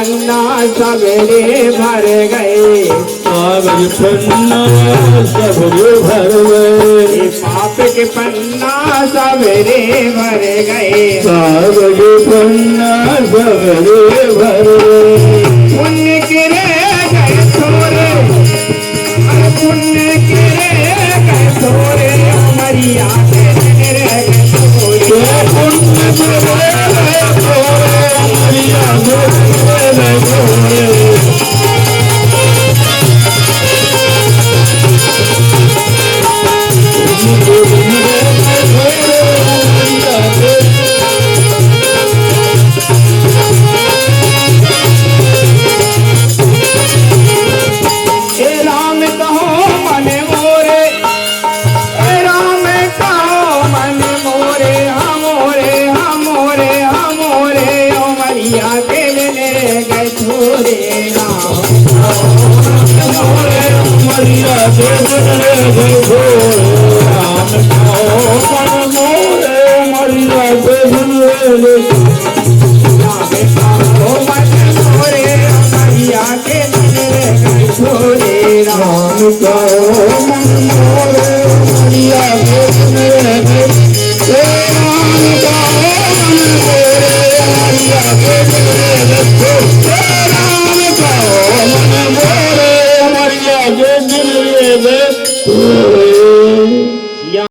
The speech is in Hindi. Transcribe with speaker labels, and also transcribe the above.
Speaker 1: पन्ना सवेरे भर गए,
Speaker 2: कागज पन्ना सबरे भर गए,
Speaker 1: पाप के पन्ना सवेरे भर गए,
Speaker 2: कागज पन्ना सबरे भर गए।
Speaker 1: पुण्य के रह गए थोड़े, अरे पुण्य के रह गए थोड़े, उमरिया के रह गए थोड़े,
Speaker 2: पुण्य के रह गए थोड़े, उमरिया के रह गए थोड़े।
Speaker 1: राम कहो मन मोरे, राम कहो मन मोरे, हमोरे हमोरे हमोरे, उमरिया के ले गए थोड़े राम,
Speaker 2: उमरिया के ले गए थोड़े राम को मन मोरे, उमरिया के ले गए।